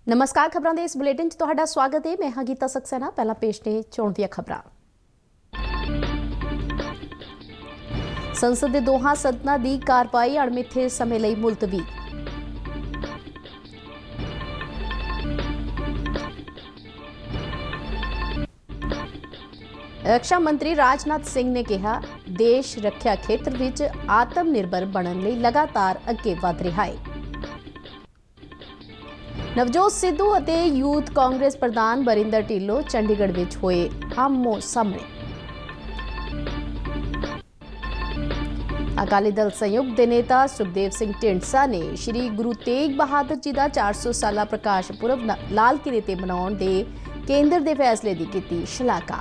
नमस्कार। खबरों के इस बुलेटिन च तुहाडा स्वागत है। मैं हाँ गीता सक्सेना। पहला पेश ने चोण दी खबरां। संसद के दोहां सदनां की कारवाई अणमिथे समय लई मुलतवी। रक्षा मंत्री राजनाथ सिंह ने कहा, देश रक्षा खेत्र विच आत्मनिर्भर बनने लई लगातार अगे वध रहा है। नवजोत सिद्धू और यूथ कांग्रेस प्रधान बरिंदर ढिल्लों चंडीगढ़ विच होए आमो सामने। अकाली दल संयुक्त के नेता सुखदेव सिंह ढींडसा ने श्री गुरु तेग बहादुर जी का 400 साला प्रकाश पुरब लाल किले ते मनाउण दे केंद्र के फैसले की कीती शलाघा।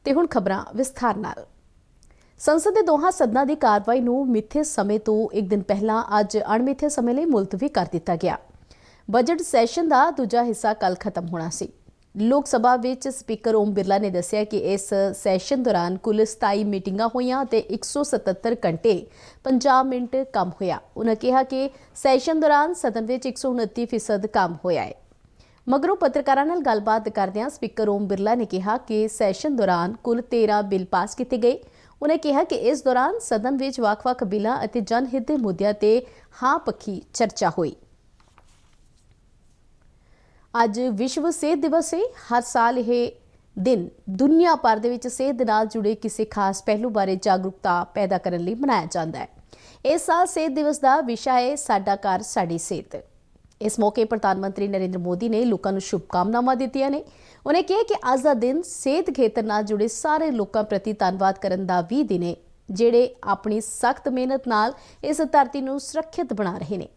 ते हुण खबरां विस्तार नाल। संसद के दोहां सदनां की कार्रवाई नूं मिथे समय तो एक दिन पहला अज अणमिथे समय लई मुलतवी कर दिता गया। बजट सैशन का दूजा हिस्सा कल खत्म होना सी। लोक सभा विच स्पीकर ओम बिरला ने दस्सिया कि इस सैशन दौरान कुल 27 मीटिंगां होईयां ते 177 घंटे 50 मिनट काम होया। उन्होंने कहा कि सैशन दौरान सदन विच 129% काम होया है। मगरों पत्रकारां नाल गलबात करदिआं स्पीकर ओम बिरला ने कहा कि सैशन दौरान कुल 13 बिल पास किए गए। उन्हें कहा कि इस दौरान सदन विच वख-वख बिलों और जनहित के मुद्दों पर हाँ पक्षी चर्चा हुई। अज विश्व सेहत दिवस है। हर साल यह दिन दुनिया भर दे विच सेहत दे नाल जुड़े किसी खास पहलू बारे जागरूकता पैदा करने लई मनाया जाता है। इस साल सेहत दिवस का विषय है साडा घर साडी सेहत। इस मौके प्रधानमंत्री नरेंद्र मोदी ने लोगों को शुभकामनावां दित्तियां ने। उन्हें कहा कि अज का दिन सेहत खेत्र नाल जुड़े सारे लोगों प्रति धन्नवाद करने का भी दिन है, जिहड़े अपनी सख्त मेहनत नाल इस धरती को सुरक्षित बना रहे हैं।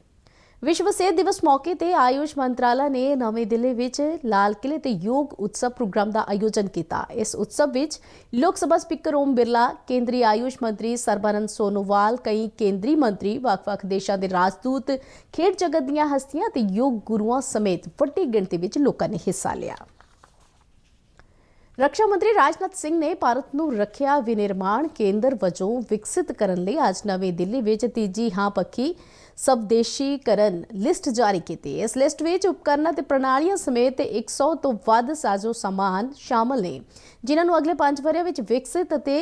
विश्व सेहत दिवस मौके ते आयुष मंत्रालय ने नवी दिल्ली विच लाल किले ते योग उत्सव प्रोग्राम का आयोजन किया। इस उत्सव विच लोक सभा स्पीकर ओम बिरला, केंद्रीय आयुष मंत्री सर्बानंद सोनोवाल, कई केंद्रीय मंत्री, वख-वख देशों के राजदूत, खेड जगत दीआं हस्तियां ते योग गुरुआं समेत वड्डी गिणती विच लोकां ने हिस्सा लिया। रक्षा मंत्री राजनाथ सिंह ने भारत को रखिया विनिर्माण केंद्र वजों विकसित करने लई अज नवी दिल्ली विच तीजी हाँ पक्षी स्वदेशीकरण लिस्ट जारी की। इस लिस्ट में उपकरण ते प्रणालियां समेत 100 तो वध साजो सामान शामिल ने, जिन्होंने अगले 5 वरियां विच विकसित ते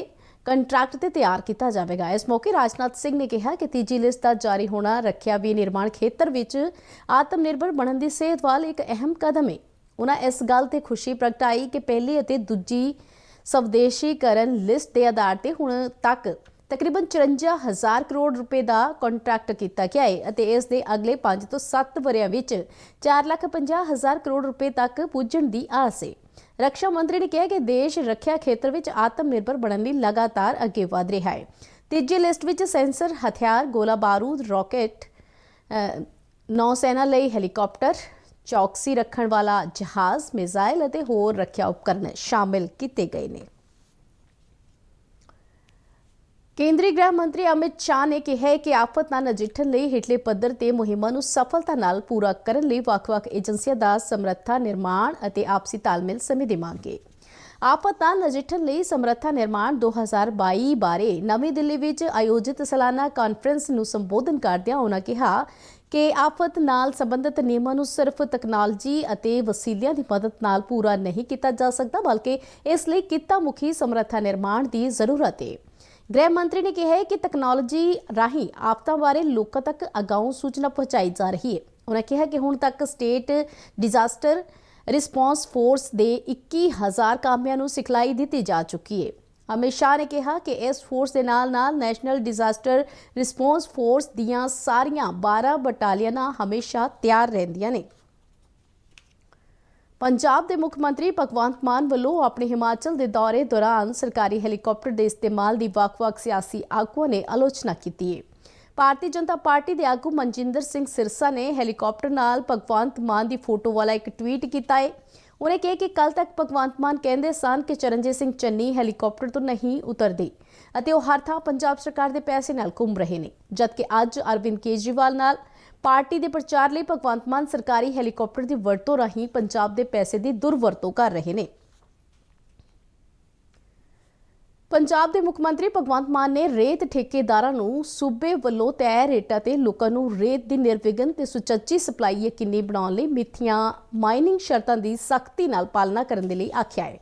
कंट्रैक्ट ते तैयार किया जाएगा। इस मौके राजनाथ सिंह ने कहा कि तीजी लिस्ट का जारी होना रखिया विनिर्माण खेत्र विच आत्मनिर्भर बनने की सेहत वाल एक अहम कदम है। उन्होंने इस गल ते खुशी प्रगटाई कि पहली और दूजी स्वदेशीकरण लिस्ट के आधार पर हुण तक तकरीबन 54,000 करोड़ रुपए का कॉन्ट्रैक्ट किया गया है और इस दे अगले 5 तो 7 वरियां विच 4,50,000 करोड़ रुपए तक पुजण की आस है। रक्षा मंत्री ने कहा कि देश रक्षा खेत्र में आत्मनिर्भर बनने लई लगातार अगे वध रहा है। तीजी लिस्ट में सेंसर हथियार, गोला बारूद, रॉकेट, नौसेना लई हैलीकॉप्टर, चौकसी रखण वाला जहाज, मिसाइल और होर रक्षा उपकरण शामिल किए गए हैं। केंद्रीय गृह मंत्री अमित शाह ने कहा है कि आफत नाल नजिठण लई हेठले पद्धर ते मुहिमां नूं सफलता नाल पूरा करन लई वख-वख एजेंसियां दा समर्था निर्माण ਅਤੇ आपसी तालमेल ਸਮੇਂ ਦੀ ਮੰਗ है। आफत नाल नजिठण लई समर्था निर्माण 2022 बारे नवी दिल्ली विच आयोजित सालाना कॉन्फ्रेंस नूं संबोधन करदिआं उन्होंने कहा कि आफत नाल संबंधित नियमां नूं सिर्फ तकनॉलोजी ਅਤੇ वसीलिਆਂ ਦੀ मदद नाल पूरा नहीं किया जा सकता, बल्कि इस लई किੱਤਾ मुखी समर्था निर्माण की जरूरत है। गृह मंत्री ने कहा है कि तकनॉलोजी राही आफतों बारे लोगों तक अगाऊ सूचना पहुँचाई जा रही है। उन्होंने कहा कि हुण तक स्टेट डिजास्टर रिस्पॉन्स फोर्स के 21,000 कामियां नूं सिखलाई दी जा चुकी है। अमित शाह ने कहा कि इस फोर्स के नाल नैशनल डिजास्टर रिस्पॉन्स फोर्स दीआं सारियां 12 बटालियनां हमेशा तैयार रहिंदियां ने। पंजाब के मुख्यमंत्री भगवंत मान वालों अपने हिमाचल के दौरे दौरान सरकारी हैलीकॉप्टर के इस्तेमाल की वख-वख सियासी आगुआं ने आलोचना की है। भारतीय जनता पार्टी के आगू मनजिंदर सिंह सिरसा ने हैलीकॉप्टर नाल भगवंत मान की फोटो वाला एक ट्वीट किया है। उन्हें कहा कि कल तक भगवंत मान कहते सन कि चरणजीत सिंह चन्नी हैलीकॉप्टर तो नहीं उतरते और वह हर थां पंजाब सरकार के पैसे नाल घूम रहे हैं, जबकि अज अरविंद केजरीवाल नाल पार्टी के प्रचार लिए भगवंत मान सरकारी हैलीकॉप्टर की वरतों राही पंजाब के पैसे की दुरवरतों कर रहे हैं। ਪੰਜਾਬ ਦੇ ਮੁੱਖ ਮੰਤਰੀ ਭਗਵੰਤ ਮਾਨ ਨੇ ਰੇਤ ਠੇਕੇਦਾਰਾਂ ਨੂੰ ਸੂਬੇ ਵੱਲੋਂ ਤੈਅ ਰੇਟਾਂ ਤੇ ਲੋਕਾਂ ਨੂੰ ਰੇਤ ਦੀ ਨਿਰਵਿਘਨ ਤੇ ਸੁਚੱਜੀ ਸਪਲਾਈ ਯਕੀਨੀ ਬਣਾਉਣ ਲਈ ਮਿੱਥੀਆਂ ਮਾਈਨਿੰਗ ਸ਼ਰਤਾਂ ਦੀ ਸਖਤੀ ਨਾਲ ਪਾਲਣਾ ਕਰਨ ਦੇ ਲਈ ਆਖਿਆ ਹੈ।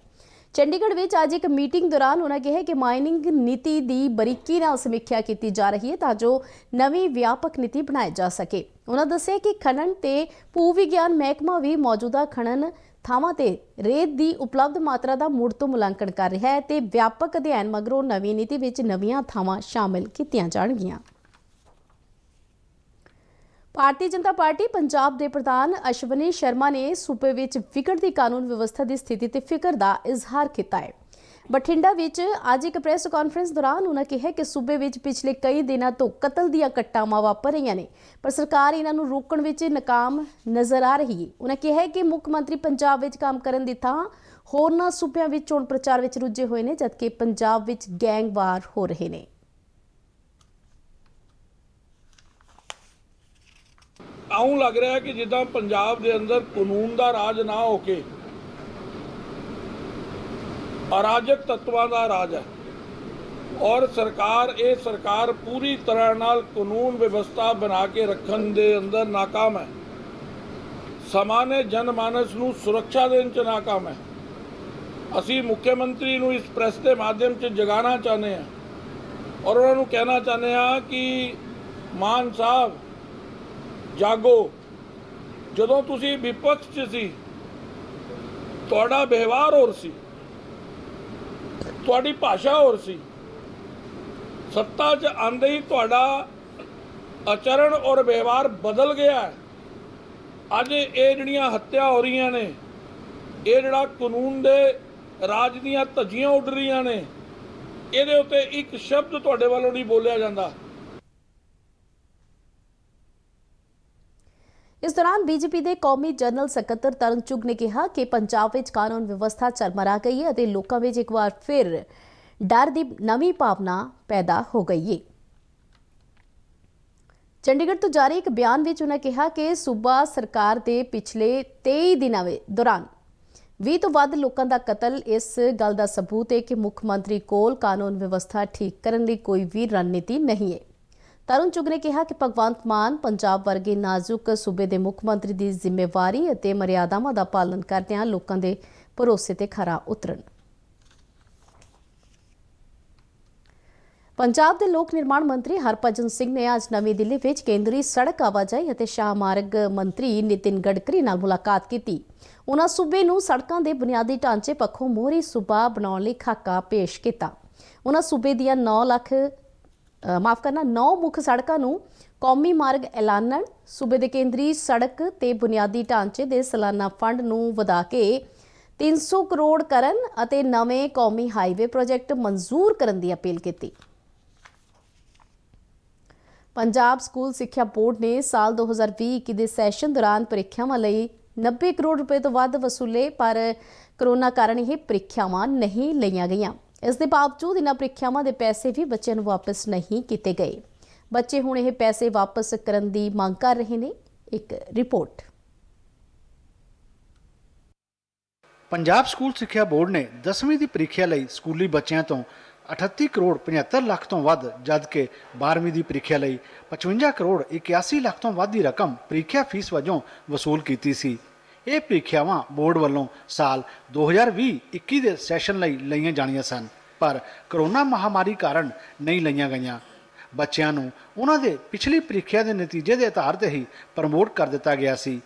ਚੰਡੀਗੜ੍ਹ ਵਿੱਚ ਅੱਜ ਇੱਕ ਮੀਟਿੰਗ ਦੌਰਾਨ ਉਹਨਾਂ ਕਿਹਾ ਕਿ ਮਾਈਨਿੰਗ ਨੀਤੀ ਦੀ ਬਰੀਕੀ ਨਾਲ ਸਮੀਖਿਆ ਕੀਤੀ ਜਾ ਰਹੀ ਹੈ ਤਾਂ ਜੋ ਨਵੀਂ ਵਿਆਪਕ ਨੀਤੀ ਬਣਾਈ ਜਾ ਸਕੇ। ਉਹਨਾਂ ਦੱਸਿਆ ਕਿ ਖਨਨ ਤੇ ਭੂ ਵਿਗਿਆਨ ਮਹਿਕਮਾ ਵੀ ਮੌਜੂਦਾ ਖਨਨ ਥਾਵਾਂ ਤੇ ਰੇਤ ਦੀ ਉਪਲਬਧ ਮਾਤਰਾ ਦਾ ਮੁੜ ਤੋਂ ਮੁਲਾਂਕਣ ਕਰ ਰਿਹਾ ਹੈ ਤੇ ਵਿਆਪਕ ਅਧਿਐਨ ਮਗਰੋਂ ਨਵੀਂ ਨੀਤੀ ਵਿੱਚ ਨਵੀਆਂ ਥਾਵਾਂ ਸ਼ਾਮਿਲ ਕੀਤੀਆਂ ਜਾਣਗੀਆਂ। ਭਾਰਤੀ ਜਨਤਾ ਪਾਰਟੀ ਪੰਜਾਬ ਦੇ ਪ੍ਰਧਾਨ ਅਸ਼ਵਨੀ ਸ਼ਰਮਾ ਨੇ ਸੂਬੇ ਵਿੱਚ ਵਿਗੜਦੀ ਕਾਨੂੰਨ ਵਿਵਸਥਾ ਦੀ ਸਥਿਤੀ ਤੇ ਫਿਕਰ ਦਾ ਇਜ਼ਹਾਰ ਕੀਤਾ ਹੈ। ਬਠਿੰਡਾ ਵਿੱਚ ਅੱਜ ਇੱਕ ਪ੍ਰੈਸ ਕਾਨਫਰੰਸ ਦੌਰਾਨ ਉਹਨਾਂ ਕਿਹਾ ਕਿ ਸੂਬੇ ਵਿੱਚ ਪਿਛਲੇ ਕਈ ਦਿਨਾਂ ਤੋਂ ਕਤਲ ਦੀਆਂ ਘਟਨਾਵਾਂ ਵਾਪਰ ਰਹੀਆਂ ਨੇ ਪਰ ਸਰਕਾਰ ਇਹਨਾਂ ਨੂੰ ਰੋਕਣ ਵਿੱਚ ਨਾਕਾਮ ਨਜ਼ਰ ਆ ਰਹੀ ਹੈ। ਉਹਨਾਂ ਕਿਹਾ ਕਿ ਮੁੱਖ ਮੰਤਰੀ ਪੰਜਾਬ ਵਿੱਚ ਕੰਮ ਕਰਨ ਦੀ ਥਾਂ ਹੋਰਨਾਂ ਸੂਬਿਆਂ ਵਿੱਚ ਚੋਣ ਪ੍ਰਚਾਰ ਵਿੱਚ ਰੁੱਝੇ ਹੋਏ ਨੇ ਜਦਕਿ ਪੰਜਾਬ ਵਿੱਚ ਗੈਂਗਵਾਰ ਹੋ ਰਹੇ ਨੇ। ਆਉਂ ਲੱਗ ਰਿਹਾ ਹੈ ਕਿ ਜਿੱਦਾਂ ਪੰਜਾਬ ਦੇ ਅੰਦਰ ਕਾਨੂੰਨ ਦਾ ਰਾਜ ਨਾ ਹੋ ਕੇ ਅਰਾਜਕ ਤੱਤਵਾਂ ਦਾ ਰਾਜ ਹੈ ਔਰ ਸਰਕਾਰ ਪੂਰੀ ਤਰ੍ਹਾਂ ਨਾਲ ਕਾਨੂੰਨ ਵਿਵਸਥਾ ਬਣਾ ਕੇ ਰੱਖਣ ਦੇ ਅੰਦਰ ਨਾਕਾਮ ਹੈ। ਸਾਮਾन्य ਜਨਮਾਨਸ ਨੂੰ ਸੁਰੱਖਿਆ ਦੇਣ 'ਚ ਨਾਕਾਮ ਹੈ। ਅਸੀਂ ਮੁੱਖ ਮੰਤਰੀ ਨੂੰ ਇਸ ਪ੍ਰੈਸ ਦੇ ਮਾਧਿਅਮ 'ਚ ਜਗਾਉਣਾ ਚਾਹੁੰਦੇ ਹਾਂ ਔਰ ਉਹਨਾਂ ਨੂੰ ਕਹਿਣਾ ਚਾਹੁੰਦੇ ਹਾਂ ਕਿ ਮਾਨ ਸਾਹਿਬ ਜਾਗੋ। ਜਦੋਂ ਤੁਸੀਂ ਵਿਪਕਸ਼ 'ਚ ਸੀ ਤੁਹਾਡਾ ਵਿਵਹਾਰ ਹੋਰ ਸੀ, ਤੁਹਾਡੀ ਭਾਸ਼ਾ ਹੋਰ ਸੀ। ਸੱਤਾ 'ਚ ਆਉਂਦੇ ਹੀ ਤੁਹਾਡਾ ਆਚਰਣ ਔਰ ਵਿਵਹਾਰ ਬਦਲ ਗਿਆ ਹੈ। ਅੱਜ ਇਹ ਜਿਹੜੀਆਂ ਹੱਤਿਆ ਹੋ ਰਹੀਆਂ ਨੇ, ਇਹ ਜਿਹੜਾ ਕਾਨੂੰਨ ਦੇ ਰਾਜ ਦੀਆਂ ਧੱਜੀਆਂ ਉੱਡ ਰਹੀਆਂ ਨੇ, ਇਹਦੇ ਉੱਤੇ ਇੱਕ ਸ਼ਬਦ ਤੁਹਾਡੇ ਵੱਲੋਂ ਨਹੀਂ ਬੋਲਿਆ ਜਾਂਦਾ। ਇਸ ਦੌਰਾਨ ਬੀਜੇਪੀ ਦੇ ਕੌਮੀ ਜਨਰਲ ਸਕੱਤਰ ਤਰਨ ਚੁੱਗ ਨੇ ਕਿਹਾ ਕਿ ਪੰਜਾਬ ਵਿੱਚ ਕਾਨੂੰਨ ਵਿਵਸਥਾ ਚਰਮਰਾ ਗਈ ਹੈ ਅਤੇ ਲੋਕਾਂ ਵਿੱਚ ਇੱਕ ਵਾਰ ਫਿਰ ਡਰ ਦੀ ਨਵੀਂ ਭਾਵਨਾ ਪੈਦਾ ਹੋ ਗਈ ਹੈ। ਚੰਡੀਗੜ੍ਹ ਤੋਂ ਜਾਰੀ ਇੱਕ ਬਿਆਨ ਵਿੱਚ ਉਹਨਾਂ ਕਿਹਾ ਕਿ ਸੂਬਾ ਸਰਕਾਰ ਦੇ ਪਿਛਲੇ 23 ਦਿਨਾਂ ਦੌਰਾਨ 20 ਤੋਂ ਵੱਧ ਲੋਕਾਂ ਦਾ ਕਤਲ ਇਸ ਗੱਲ ਦਾ ਸਬੂਤ ਹੈ ਕਿ ਮੁੱਖ ਮੰਤਰੀ ਕੋਲ ਕਾਨੂੰਨ ਵਿਵਸਥਾ ਠੀਕ ਕਰਨ ਲਈ ਕੋਈ ਵੀ ਰਣਨੀਤੀ ਨਹੀਂ ਹੈ। ਤਰਨ ਚੁੱਗ ਨੇ ਕਿਹਾ ਕਿ ਭਗਵੰਤ ਮਾਨ ਪੰਜਾਬ ਵਰਗੇ ਨਾਜ਼ੁਕ ਸੂਬੇ ਦੇ ਮੁੱਖ ਮੰਤਰੀ ਦੀ ਜ਼ਿੰਮੇਵਾਰੀ ਅਤੇ ਮਰਿਆਦਾਵਾਂ ਦਾ ਪਾਲਣ ਕਰਦਿਆਂ ਲੋਕਾਂ ਦੇ ਭਰੋਸੇ ਤੇ ਖਰਾ ਉਤਰਨ। ਪੰਜਾਬ ਦੇ ਲੋਕ ਨਿਰਮਾਣ ਮੰਤਰੀ ਹਰਭਜਨ ਸਿੰਘ ਨੇ ਅੱਜ ਨਵੀਂ ਦਿੱਲੀ ਵਿੱਚ ਕੇਂਦਰੀ ਸੜਕ ਆਵਾਜਾਈ ਅਤੇ ਸ਼ਾਹਮਾਰਗ ਮੰਤਰੀ ਨਿਤਿਨ ਗਡਕਰੀ ਨਾਲ ਮੁਲਾਕਾਤ ਕੀਤੀ। ਉਹਨਾਂ ਸੂਬੇ ਨੂੰ ਸੜਕਾਂ ਦੇ ਬੁਨਿਆਦੀ ਢਾਂਚੇ ਪੱਖੋਂ ਮੋਹਰੀ ਸੂਬਾ ਬਣਾਉਣ ਲਈ ਖਾਕਾ ਪੇਸ਼ ਕੀਤਾ। ਉਹਨਾਂ ਸੂਬੇ ਦੀਆਂ 9 ਮੁੱਖ ਸੜਕਾਂ ਨੂੰ ਕੌਮੀ ਮਾਰਗ ਐਲਾਨਣ, ਸੂਬੇ ਦੇ ਕੇਂਦਰੀ ਸੜਕ ਤੇ ਬੁਨਿਆਦੀ ਢਾਂਚੇ ਦੇ ਸਾਲਾਨਾ ਫੰਡ ਨੂੰ ਵਧਾ ਕੇ 300 ਕਰੋੜ ਕਰਨ ਅਤੇ ਨਵੇਂ ਕੌਮੀ ਹਾਈਵੇ ਪ੍ਰੋਜੈਕਟ ਮਨਜ਼ੂਰ ਕਰਨ ਦੀ ਅਪੀਲ ਕੀਤੀ। ਪੰਜਾਬ ਸਕੂਲ ਸਿੱਖਿਆ ਬੋਰਡ ਨੇ ਸਾਲ 2020-21 ਦੇ ਸੈਸ਼ਨ ਦੌਰਾਨ ਪ੍ਰੀਖਿਆਵਾਂ ਲਈ 90 ਕਰੋੜ ਰੁਪਏ ਤੋਂ ਵੱਧ ਵਸੂਲੇ ਪਰ ਕਰੋਨਾ ਕਾਰਨ ਇਹ ਪ੍ਰੀਖਿਆਵਾਂ ਨਹੀਂ ਲਈਆਂ ਗਈਆਂ। ਇਸ ਦੇ ਬਾਵਜੂਦ ਇਹਨਾਂ ਪ੍ਰੀਖਿਆਵਾਂ ਦੇ ਪੈਸੇ ਵੀ ਬੱਚਿਆਂ ਨੂੰ ਵਾਪਸ ਨਹੀਂ ਕੀਤੇ ਗਏ। ਬੱਚੇ ਹੁਣ ਇਹ ਪੈਸੇ ਵਾਪਸ ਕਰਨ ਦੀ ਮੰਗ ਕਰ ਰਹੇ ਨੇ। ਇੱਕ ਰਿਪੋਰਟ। ਪੰਜਾਬ ਸਕੂਲ ਸਿੱਖਿਆ ਬੋਰਡ ਨੇ 10ਵੀਂ ਦੀ ਪ੍ਰੀਖਿਆ ਲਈ ਸਕੂਲੀ ਬੱਚਿਆਂ ਤੋਂ 38 ਕਰੋੜ 75 ਲੱਖ ਤੋਂ ਵੱਧ, ਜਦਕਿ 12ਵੀਂ ਦੀ ਪ੍ਰੀਖਿਆ ਲਈ 55 ਕਰੋੜ 81 ਲੱਖ ਤੋਂ ਵੱਧ ਦੀ ਰਕਮ ਪ੍ਰੀਖਿਆ ਫੀਸ ਵਜੋਂ ਵਸੂਲ ਕੀਤੀ ਸੀ। ਇਹ ਪ੍ਰੀਖਿਆਵਾਂ ਬੋਰਡ ਵੱਲੋਂ ਸਾਲ 2020-21 ਦੇ ਸੈਸ਼ਨ ਲਈ ਲਈਆਂ ਜਾਣੀਆਂ ਸਨ ਪਰ ਕਰੋਨਾ ਮਹਾਮਾਰੀ ਕਾਰਨ ਨਹੀਂ ਲਈਆਂ ਗਈਆਂ। ਬੱਚਿਆਂ ਨੂੰ ਉਹਨਾਂ ਦੇ ਪਿਛਲੀ ਪ੍ਰੀਖਿਆ ਦੇ ਨਤੀਜੇ ਦੇ ਆਧਾਰ ਤੇ ਹੀ ਪ੍ਰਮੋਟ ਕਰ ਦਿੱਤਾ ਗਿਆ ਸੀ।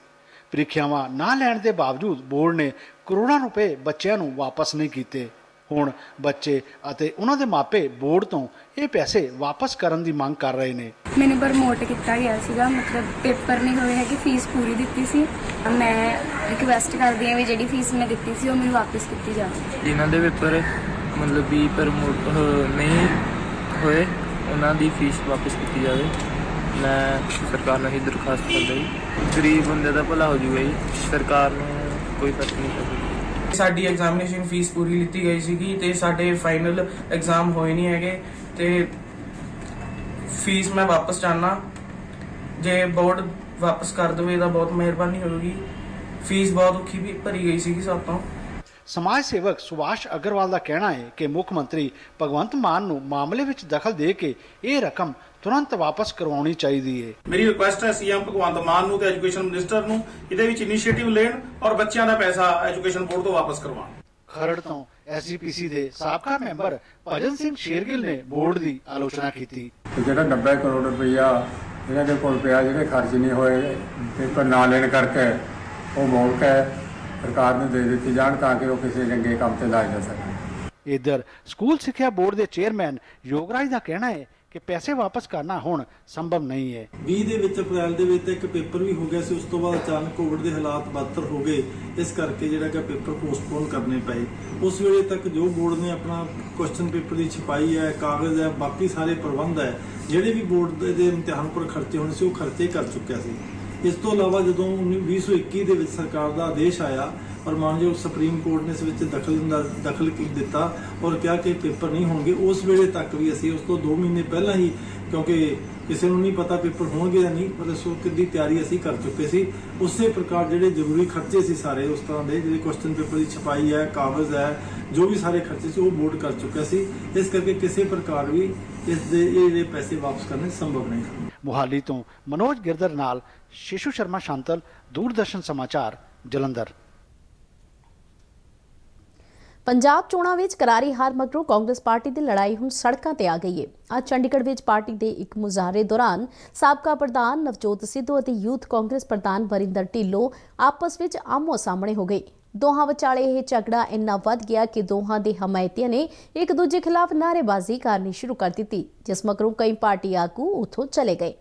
ਪ੍ਰੀਖਿਆਵਾਂ ਨਾ ਲੈਣ ਦੇ ਬਾਵਜੂਦ ਬੋਰਡ ਨੇ ਕਰੋੜਾਂ ਰੁਪਏ ਬੱਚਿਆਂ ਨੂੰ ਵਾਪਸ ਨਹੀਂ ਕੀਤੇ। ਹੁਣ ਬੱਚੇ ਅਤੇ ਉਹਨਾਂ ਦੇ ਮਾਪੇ ਬੋਰਡ ਤੋਂ ਇਹ ਪੈਸੇ ਵਾਪਸ ਕਰਨ ਦੀ ਮੰਗ ਕਰ ਰਹੇ ਨੇ। ਮੈਨੂੰ ਪ੍ਰਮੋਟ ਕੀਤਾ ਗਿਆ ਸੀਗਾ, ਮਤਲਬ ਪੇਪਰ ਨਹੀਂ ਹੋਏ ਹੈਗੇ, ਫੀਸ ਪੂਰੀ ਦਿੱਤੀ ਸੀ। ਮੈਂ ਰਿਕਵੈਸਟ ਕਰਦੀ ਹਾਂ ਵੀ ਜਿਹੜੀ ਫੀਸ ਮੈਂ ਦਿੱਤੀ ਸੀ ਉਹ ਮੈਨੂੰ ਵਾਪਸ ਕੀਤੀ ਜਾਵੇ। ਜਿਨ੍ਹਾਂ ਦੇ ਪੇਪਰ ਮਤਲਬ ਵੀ ਪ੍ਰਮੋਟ ਨਹੀਂ ਹੋਏ ਉਹਨਾਂ ਦੀ ਫੀਸ ਵਾਪਸ ਕੀਤੀ ਜਾਵੇ। ਮੈਂ ਸਰਕਾਰ ਨੂੰ ਹੀ ਦਰਖਾਸਤ ਕਰਦਾ ਜੀ, ਗਰੀਬ ਬੰਦੇ ਦਾ ਭਲਾ ਹੋ ਜੂਗਾ ਜੀ, ਸਰਕਾਰ ਨੂੰ ਕੋਈ ਫਰਕ ਨਹੀਂ ਪੈਂਦਾ। ਸਾਡੀ ਐਗਜ਼ਾਮੀਨੇਸ਼ਨ ਫੀਸ ਪੂਰੀ ਲਿੱਤੀ ਗਈ ਸੀਗੀ ਤੇ ਸਾਡੇ ਫਾਈਨਲ ਐਗਜ਼ਾਮ ਹੋਏ ਨਹੀਂ ਹੈਗੇ ਤੇ ਫੀਸ ਮੈਂ ਵਾਪਸ ਚਾਹਨਾ। ਜੇ ਬੋਰਡ ਵਾਪਸ ਕਰ ਦੇਵੇ ਤਾਂ ਬਹੁਤ ਮਿਹਰਬਾਨੀ ਹੋਵੇਗੀ। ਫੀਸ ਬਹੁਤ ਔਖੀ ਵੀ ਭਰੀ ਗਈ ਸੀਗੀ ਸਭ ਤੋਂ। ਸਮਾਜ ਸੇਵਕ ਸੁਭਾਸ਼ ਅਗਰਵਾਲ ਦਾ ਕਹਿਣਾ ਹੈ ਕਿ ਮੁੱਖ ਮੰਤਰੀ ਭਗਵੰਤ ਮਾਨ ਨੂੰ ਮਾਮਲੇ ਵਿੱਚ ਦਖਲ ਦੇ ਕੇ ਇਹ ਰਕਮ ਤੁਰੰਤ ਵਾਪਸ ਕਰਵਾਉਣੀ ਚਾਹੀਦੀ ਹੈ। ਮੇਰੀ ਰਿਕੁਐਸਟ ਹੈ ਸੀਐਮ ਭਗਵੰਤ ਮਾਨ ਨੂੰ ਤੇ ਐਜੂਕੇਸ਼ਨ ਮਿਨਿਸਟਰ ਨੂੰ ਇਹਦੇ ਵਿੱਚ ਇਨੀਸ਼ੀਏਟਿਵ ਲੈਣ ਔਰ ਬੱਚਿਆਂ ਦਾ ਪੈਸਾ ਐਜੂਕੇਸ਼ਨ ਬੋਰਡ ਤੋਂ ਵਾਪਸ ਕਰਵਾਉਣ। ਖਰੜ ਤੋਂ ਐਸਜੀਪੀਸੀ ਦੇ ਸਾਬਕਾ ਮੈਂਬਰ ਭਜਨ ਸਿੰਘ ਸ਼ੇਰਗਿੱਲ ਨੇ ਬੋਰਡ ਦੀ ਆਲੋਚਨਾ ਕੀਤੀ। ਜਿਹੜਾ 90 ਕਰੋੜ ਰੁਪਈਆ ਇਹਨਾਂ ਦੇ ਕੋਲ ਪਿਆ, ਜਿਹੜੇ ਖਰਚ ਨਹੀਂ ਹੋਏ ਪੇਪਰ ਨਾ ਲੈਣ ਕਰਕੇ, ਉਹ ਮੋੜ ਕੇ ਸਰਕਾਰ ਨੂੰ ਦੇ ਦਿੱਤੀ ਜਾਣ ਤਾਂ ਕਿ ਉਹ ਕਿਸੇ ਚੰਗੇ ਕੰਮ ਤੇ ਲਾਏ ਜਾ ਸਕਣ। ਇਧਰ ਸਕੂਲ ਸਿੱਖਿਆ ਬੋਰਡ ਦੇ ਚੇਅਰਮੈਨ ਯੋਗਰਾਜ ਦਾ ਕਹਿਣਾ ਹੈ ਕਿ ਪੈਸੇ ਵਾਪਸ ਕਰਨਾ ਹੁਣ ਸੰਭਵ ਨਹੀਂ ਹੈ। 20 ਦੇ ਵਿੱਚ ਅਪ੍ਰੈਲ ਦੇ ਵਿੱਚ ਇੱਕ ਪੇਪਰ ਵੀ ਹੋ ਗਿਆ ਸੀ, ਉਸ ਤੋਂ ਬਾਅਦ ਅਚਾਨਕ ਕੋਵਿਡ ਦੇ ਹਾਲਾਤ ਬਦਤਰ ਹੋ ਗਏ, ਇਸ ਕਰਕੇ ਜਿਹੜਾ ਕਿ ਪੇਪਰ ਪੋਸਟਪੋਨ ਕਰਨੇ ਪਏ। ਉਸ ਵੇਲੇ ਤੱਕ ਜੋ ਬੋਰਡ ਨੇ ਆਪਣਾ ਕੁਐਸਚਨ ਪੇਪਰ ਦੀ ਛਪਾਈ ਹੈ, ਕਾਗਜ਼ ਹੈ, ਬਾਕੀ ਸਾਰੇ ਪ੍ਰਬੰਧ ਹੈ, ਜਿਹੜੇ ਵੀ ਬੋਰਡ ਦੇ ਇਮਤਿਹਾਨ ਪਰ ਖਰਚੇ ਹੋਣੇ ਸੀ ਉਹ ਖਰਚੇ ਕਰ ਚੁੱਕਿਆ ਸੀ। ਇਸ ਤੋਂ ਇਲਾਵਾ ਜਦੋਂ 2021 ਦੇ ਵਿੱਚ ਸਰਕਾਰ ਦਾ ਆਦੇਸ਼ ਆਇਆ ਔਰ ਮਾਨਯੋਗ ਸੁਪਰੀਮ ਕੋਰਟ ਨੇ ਇਸ ਵਿੱਚ ਦਖਲ ਦਿੱਤਾ ਔਰ ਕਿਹਾ ਕਿ ਪੇਪਰ ਨਹੀਂ ਹੋਣਗੇ, ਉਸ ਵੇਲੇ ਤੱਕ ਵੀ ਅਸੀਂ ਉਸ ਤੋਂ 2 ਮਹੀਨੇ ਪਹਿਲਾਂ ਹੀ, ਕਿਉਂਕਿ ਕਿਸੇ ਨੂੰ ਨਹੀਂ ਪਤਾ ਪੇਪਰ ਹੋਣਗੇ ਜਾਂ ਨਹੀਂ, ਪਰ ਉਸ ਵਕਤ ਦੀ ਤਿਆਰੀ ਅਸੀਂ ਕਰ ਚੁੱਕੇ ਸੀ। ਉਸੇ ਪ੍ਰਕਾਰ ਜਿਹੜੇ ਜ਼ਰੂਰੀ ਖਰਚੇ ਸੀ ਸਾਰੇ ਉਸ ਤਰ੍ਹਾਂ ਦੇ, ਜਿਹੜੇ ਕੁਐਸਚਨ ਪੇਪਰ ਦੀ ਛਪਾਈ ਹੈ, ਕਾਗਜ਼ ਹੈ, ਜੋ ਵੀ ਸਾਰੇ ਖਰਚੇ ਸੀ ਉਹ ਬੋਰਡ ਕਰ ਚੁੱਕਿਆ ਸੀ। ਇਸ ਕਰਕੇ ਕਿਸੇ ਪ੍ਰਕਾਰ ਵੀ ਇਸ ਦੇ ਜਿਹੜੇ ਪੈਸੇ ਵਾਪਸ ਕਰਨੇ ਸੰਭਵ ਨਹੀਂ ਹਨ। ਮੁਹਾਲੀ ਤੋਂ ਮਨੋਜ ਗਿਰਦਰ ਨਾਲ ਸ਼ਿਸ਼ੂ ਸ਼ਰਮਾ ਸ਼ਾਂਤਲ, ਦੂਰਦਰਸ਼ਨ ਸਮਾਚਾਰ, ਜਲੰਧਰ। ਪੰਜਾਬ ਚੋਣਾਂ ਵਿੱਚ ਕਰਾਰੀ ਹਾਰ ਮਗਰੋਂ ਕਾਂਗਰਸ ਪਾਰਟੀ ਦੀ ਲੜਾਈ ਹੁਣ ਸੜਕਾਂ ਤੇ ਆ ਗਈ ਹੈ। ਅੱਜ ਚੰਡੀਗੜ੍ਹ ਵਿੱਚ ਪਾਰਟੀ ਦੇ ਇੱਕ ਮੁਜ਼ਾਹਰੇ ਦੌਰਾਨ ਸਾਬਕਾ ਪ੍ਰਧਾਨ ਨਵਜੋਤ ਸਿੱਧੂ ਅਤੇ ਯੂਥ ਕਾਂਗਰਸ ਪ੍ਰਧਾਨ ਵਰਿੰਦਰ ਢਿੱਲੋਂ ਆਪਸ ਵਿੱਚ ਆਮੋ ਸਾਹਮਣੇ ਹੋ ਗਏ। ਦੋਹਾਂ ਵਿਚਾਲੇ ਇਹ ਝਗੜਾ ਇੰਨਾ ਵੱਧ ਗਿਆ ਕਿ ਦੋਹਾਂ ਦੇ ਹਮਾਇਤੀਆਂ ਨੇ ਇੱਕ ਦੂਜੇ ਖਿਲਾਫ ਨਾਅਰੇਬਾਜ਼ੀ ਕਰਨੀ ਸ਼ੁਰੂ ਕਰ ਦਿੱਤੀ, ਜਿਸ ਮਗਰੋਂ ਕਈ ਪਾਰਟੀ ਆਗੂ ਉੱਥੋਂ ਚਲੇ ਗਏ।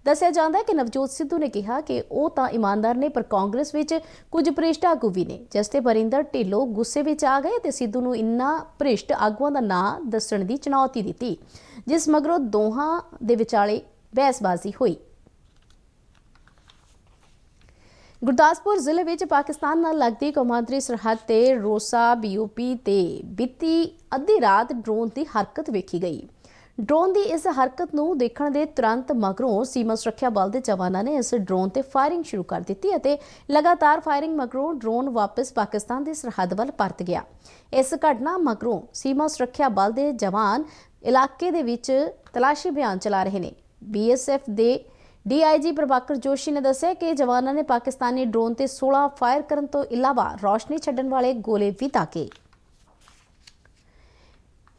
ਦੱਸਿਆ ਜਾਂਦਾ ਹੈ ਕਿ ਨਵਜੋਤ ਸਿੱਧੂ ਨੇ ਕਿਹਾ ਕਿ ਉਹ ਤਾਂ ਇਮਾਨਦਾਰ ਨੇ, ਪਰ ਕਾਂਗਰਸ ਵਿੱਚ ਕੁਝ ਭ੍ਰਿਸ਼ਟ ਆਗੂ ਵੀ ਨੇ, ਜਿਸ ਤੇ ਵਰਿੰਦਰ ਢਿੱਲੋਂ ਗੁੱਸੇ ਵਿੱਚ ਆ ਗਏ ਤੇ ਸਿੱਧੂ ਨੂੰ ਇਨ੍ਹਾਂ ਭ੍ਰਿਸ਼ਟ ਆਗੂਆਂ ਦਾ ਨਾਂ ਦੱਸਣ ਦੀ ਚੁਣੌਤੀ ਦਿੱਤੀ, ਜਿਸ ਮਗਰੋਂ ਦੋਹਾਂ ਦੇ ਵਿਚਾਲੇ ਬਹਿਸਬਾਜ਼ੀ ਹੋਈ। ਗੁਰਦਾਸਪੁਰ ਜ਼ਿਲ੍ਹੇ ਵਿੱਚ ਪਾਕਿਸਤਾਨ ਨਾਲ ਲੱਗਦੀ ਕੌਮਾਂਤਰੀ ਸਰਹੱਦ ਤੇ ਰੋਸਾ BOP ਤੇ ਬੀਤੀ ਅੱਧੀ ਰਾਤ ਡਰੋਨ ਦੀ ਹਰਕਤ ਵੇਖੀ ਗਈ। ਡਰੋਨ ਦੀ ਇਸ ਹਰਕਤ ਨੂੰ ਦੇਖਣ ਦੇ ਤੁਰੰਤ ਮਗਰੋਂ ਸੀਮਾ ਸੁਰੱਖਿਆ ਬਲ ਦੇ ਜਵਾਨਾਂ ਨੇ ਇਸ ਡਰੋਨ ਤੇ ਫਾਇਰਿੰਗ ਸ਼ੁਰੂ ਕਰ ਦਿੱਤੀ ਅਤੇ ਲਗਾਤਾਰ ਫਾਇਰਿੰਗ ਮਗਰੋਂ ਡਰੋਨ ਵਾਪਸ ਪਾਕਿਸਤਾਨ ਦੀ ਸਰਹੱਦ ਵੱਲ ਪਰਤ ਗਿਆ। ਇਸ ਘਟਨਾ ਮਗਰੋਂ ਸੀਮਾ ਸੁਰੱਖਿਆ ਬਲ ਦੇ ਜਵਾਨ ਇਲਾਕੇ ਦੇ ਵਿੱਚ ਤਲਾਸ਼ੀ ਅਭਿਆਨ ਚਲਾ ਰਹੇ ਨੇ। BSF ਦੇ DIG ਪ੍ਰਭਾਕਰ ਜੋਸ਼ੀ ਨੇ ਦੱਸਿਆ ਕਿ ਜਵਾਨਾਂ ਨੇ ਪਾਕਿਸਤਾਨੀ ਡਰੋਨ ਤੇ 16 ਫਾਇਰ ਕਰਨ ਤੋਂ ਇਲਾਵਾ ਰੌਸ਼ਨੀ ਛੱਡਣ ਵਾਲੇ ਗੋਲੇ ਵੀ ਦਾਗੇ।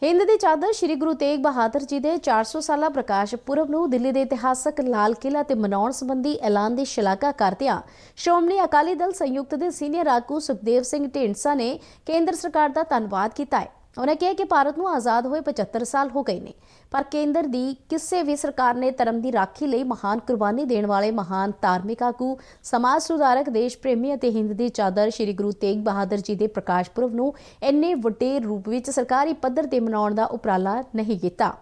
ਹਿੰਦ ਦੀ ਚਾਦਰ ਸ਼੍ਰੀ ਗੁਰੂ ਤੇਗ ਬਹਾਦਰ ਜੀ ਦੇ 400 ਸਾਲਾ ਪ੍ਰਕਾਸ਼ ਪੁਰਬ ਨੂੰ ਦਿੱਲੀ ਦੇ ਇਤਿਹਾਸਕ ਲਾਲ ਕਿਲ੍ਹਾ ਤੇ ਮਨਾਉਣ ਸੰਬੰਧੀ ਐਲਾਨ ਦੀ ਸ਼ਲਾਘਾ ਕਰਦਿਆਂ ਸ਼੍ਰੋਮਣੀ ਅਕਾਲੀ ਦਲ ਸੰਯੁਕਤ ਦੇ ਸੀਨੀਅਰ ਆਗੂ ਸੁਖਦੇਵ ਸਿੰਘ ਢੀਂਡਸਾ ਨੇ ਕੇਂਦਰ ਸਰਕਾਰ ਦਾ ਧੰਨਵਾਦ ਕੀਤਾ ਹੈ। ਉਨ੍ਹਾਂ ਕਿਹਾ ਕਿ ਭਾਰਤ ਨੂੰ ਆਜ਼ਾਦ ਹੋਏ 75 ਸਾਲ ਹੋ ਗਏ ਨੇ, ਪਰ ਕੇਂਦਰ ਦੀ ਕਿਸੇ ਵੀ ਸਰਕਾਰ ਨੇ ਧਰਮ ਦੀ ਰਾਖੀ ਲਈ ਮਹਾਨ ਕੁਰਬਾਨੀ ਦੇਣ ਵਾਲੇ ਮਹਾਨ ਧਾਰਮਿਕ ਆਗੂ, ਸਮਾਜ ਸੁਧਾਰਕ, ਦੇਸ਼ ਪ੍ਰੇਮੀ ਅਤੇ ਹਿੰਦ ਦੀ ਚਾਦਰ ਸ਼੍ਰੀ ਗੁਰੂ ਤੇਗ ਬਹਾਦਰ ਜੀ ਦੇ ਪ੍ਰਕਾਸ਼ ਪੁਰਬ ਨੂੰ ਇੰਨੇ ਵੱਡੇ ਰੂਪ ਵਿੱਚ ਸਰਕਾਰੀ ਪੱਧਰ ਤੇ ਮਨਾਉਣ ਦਾ ਉਪਰਾਲਾ ਨਹੀਂ ਕੀਤਾ।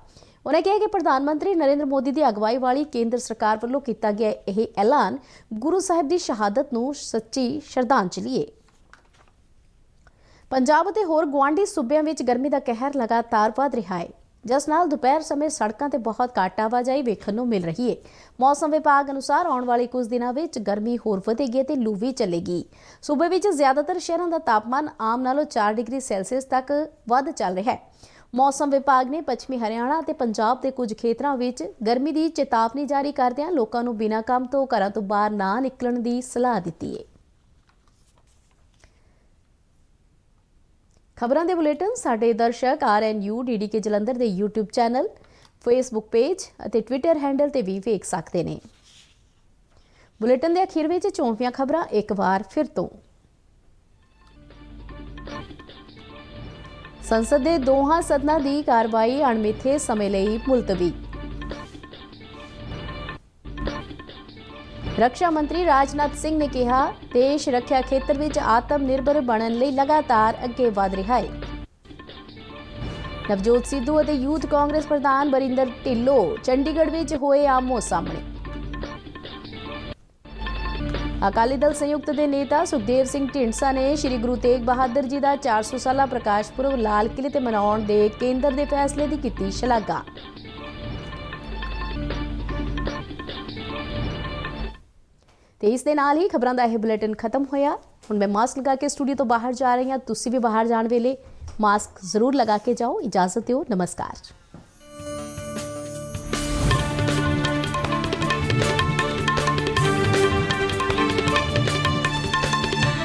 ਉਨ੍ਹਾਂ ਕਿਹਾ ਕਿ ਪ੍ਰਧਾਨ ਮੰਤਰੀ ਨਰਿੰਦਰ ਮੋਦੀ ਦੀ ਅਗਵਾਈ ਵਾਲੀ ਕੇਂਦਰ ਸਰਕਾਰ ਵੱਲੋਂ ਕੀਤਾ ਗਿਆ ਇਹ ਐਲਾਨ ਗੁਰੂ ਸਾਹਿਬ ਦੀ ਸ਼ਹਾਦਤ ਨੂੰ ਸੱਚੀ ਸ਼ਰਧਾਂਜਲੀ ਹੈ। ਪੰਜਾਬ ਅਤੇ ਹੋਰ ਗੁਆਂਢੀ ਸੂਬਿਆਂ ਵਿੱਚ ਗਰਮੀ ਦਾ ਕਹਿਰ ਲਗਾਤਾਰ ਵਧ ਰਿਹਾ ਹੈ, ਜਿਸ ਨਾਲ ਦੁਪਹਿਰ ਸਮੇਂ ਸੜਕਾਂ ਤੇ ਬਹੁਤ ਘੱਟ ਆਵਾਜਾਈ ਵੇਖਣ ਨੂੰ ਮਿਲ ਰਹੀ ਹੈ। ਮੌਸਮ ਵਿਭਾਗ ਅਨੁਸਾਰ ਆਉਣ ਵਾਲੇ ਕੁਝ ਦਿਨਾਂ ਵਿੱਚ ਗਰਮੀ ਹੋਰ ਵਧੇਗੀ ਤੇ ਲੂ ਵੀ ਚੱਲੇਗੀ। ਸੂਬੇ ਵਿੱਚ ਜ਼ਿਆਦਾਤਰ ਸ਼ਹਿਰਾਂ ਦਾ ਤਾਪਮਾਨ ਆਮ ਨਾਲੋਂ 4 ਡਿਗਰੀ ਸੈਲਸੀਅਸ ਤੱਕ ਵੱਧ ਚੱਲ ਰਿਹਾ ਹੈ। ਮੌਸਮ ਵਿਭਾਗ ਨੇ ਪੱਛਮੀ ਹਰਿਆਣਾ ਅਤੇ ਪੰਜਾਬ ਦੇ ਕੁਝ ਖੇਤਰਾਂ ਵਿੱਚ ਗਰਮੀ ਦੀ ਚੇਤਾਵਨੀ ਜਾਰੀ ਕਰਦਿਆਂ ਲੋਕਾਂ ਨੂੰ ਬਿਨਾਂ ਕੰਮ ਤੋਂ ਘਰਾਂ ਤੋਂ ਬਾਹਰ ਨਾ ਨਿਕਲਣ ਦੀ ਸਲਾਹ ਦਿੱਤੀ ਹੈ। ਖਬਰਾਂ ਦੇ ਬੁਲੇਟਿਨ ਸਾਡੇ ਦਰਸ਼ਕ RNU DDK ਜਲੰਧਰ ਦੇ YouTube ਚੈਨਲ, Facebook ਪੇਜ ਅਤੇ Twitter ਹੈਂਡਲ ਤੇ ਵੀ ਵੇਖ ਸਕਦੇ ਨੇ। ਬੁਲੇਟਿਨ ਦੇ ਅਖੀਰ ਵਿੱਚ ਚੋਣਵੀਆਂ ਖਬਰਾਂ ਇੱਕ ਵਾਰ ਫਿਰ ਤੋਂ। ਸੰਸਦ ਦੇ ਦੋਹਾਂ ਸਦਨਾਂ ਦੀ ਕਾਰਵਾਈ ਅਣਮਿੱਥੇ ਸਮੇਂ ਲਈ ਮੁਲਤਵੀ। ਰੱਖਿਆ ਮੰਤਰੀ ਰਾਜਨਾਥ ਸਿੰਘ ਨੇ ਕਿਹਾ, ਦੇਸ਼ ਰੱਖਿਆ ਖੇਤਰ ਵਿੱਚ ਆਤਮ ਨਿਰਭਰ ਬਣਨ ਲਈ ਲਗਾਤਾਰ ਅੱਗੇ ਵਧ ਰਿਹਾ ਹੈ। ਨਵਜੋਤ ਸਿੱਧੂ ਅਤੇ ਯੂਥ ਕਾਂਗਰਸ ਪ੍ਰਧਾਨ ਵਰਿੰਦਰ ਢਿੱਲੋਂ ਚੰਡੀਗੜ੍ਹ ਵਿੱਚ ਹੋਏ ਆਮੋ ਸਾਹਮਣੇ। ਅਕਾਲੀ ਦਲ ਸੰਯੁਕਤ ਦੇ ਨੇਤਾ ਸੁਖਦੇਵ ਸਿੰਘ ਢੀਂਡਸਾ ਨੇ ਸ਼੍ਰੀ ਗੁਰੂ ਤੇਗ ਬਹਾਦਰ ਜੀ ਦਾ 400 ਸਾਲਾ ਪ੍ਰਕਾਸ਼ ਪੁਰਬ ਲਾਲ ਕਿਲ੍ਹੇ ਤੇ ਮਨਾਉਣ ਦੇ ਕੇਂਦਰ ਦੇ ਫੈਸਲੇ ਦੀ ਕੀਤੀ ਸ਼ਲਾਘਾ। ਤੇ ਇਸ ਦੇ ਨਾਲ ਹੀ ਖਬਰਾਂ ਦਾ ਇਹ ਬੁਲੇਟਿਨ ਖਤਮ ਹੋਇਆ। ਹੁਣ मैं मास्क लगा के स्टूडियो तो बाहर जा रही हाँ, तुसी भी बाहर जाने वेले मास्क जरूर लगा के जाओ। इजाजत दो, नमस्कार।